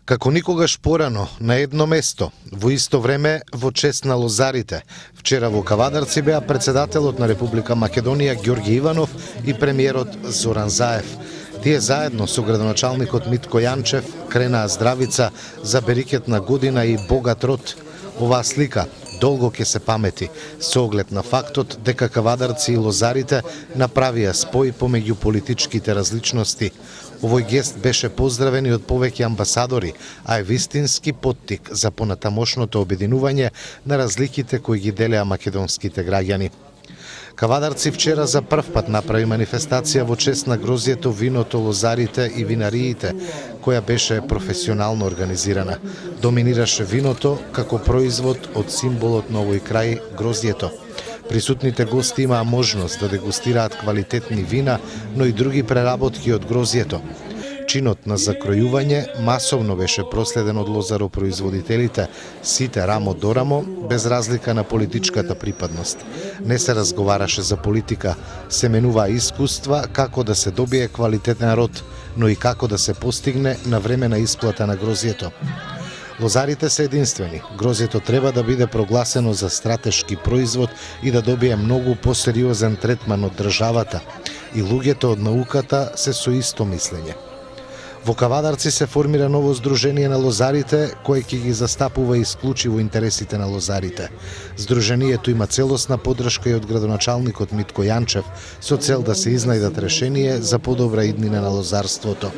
Како никогаш порано, на едно место, во исто време, во чест на лозарите. Вчера во Кавадарци беа председателот на Република Македонија Ѓорѓе Иванов и премиерот Зоран Заев. Тие заедно со градоначалникот Митко Јанчев кренаа здравица за берикетна година и богат род. Оваа слика долго ќе се памети, со оглед на фактот дека Кавадарци и лозарите направија спој помеѓу политичките различности. Овој гест беше поздравен и од повеќе амбасадори, а е вистински поттик за понатамошното обединување на разликите кои ги делеа македонските граѓани. Кавадарци вчера за прв пат направи манифестација во чест на грозјето, виното, лозарите и винариите, која беше професионално организирана. Доминираше виното како производ од символот на овој крај, грозјето. Присутните гости имаа можност да дегустираат квалитетни вина, но и други преработки од грозјето. Чинот на закројување масовно беше проследен од лозаропроизводителите, сите рамо до рамо, без разлика на политичката припадност. Не се разговараше за политика, се менуваа искуства како да се добие квалитетен род, но и како да се постигне навремена исплата на грозјето. Лозарите се единствени. Грозјето треба да биде прогласено за стратешки производ и да добие многу посериозен третман од државата. И луѓето од науката се со исто мислење. Во Кавадарци се формира ново здружение на лозарите, кое ќе ги застапува исклучиво интересите на лозарите. Здруженијето има целосна поддршка и од градоначалникот Митко Јанчев, со цел да се изнајдат решение за подобра иднина на лозарството.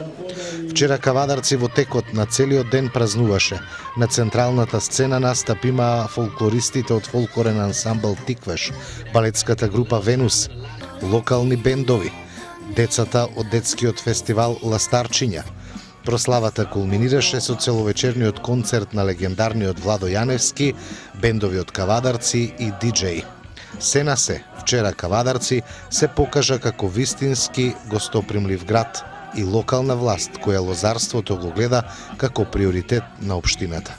Вчера Кавадарци во текот на целиот ден празнуваше. На централната сцена настап имаа фолклористите од фолклорен ансамбл Тиквеш, балетската група Венус, локални бендови, децата од детскиот фестивал Ластарчиња. Прославата кулминираше со целовечерниот концерт на легендарниот Владо Јаневски, бендови од Кавадарци и диџеи. Се на се, вчера Кавадарци се покажа како вистински гостопримлив град и локална власт која лозарството го гледа како приоритет на општината.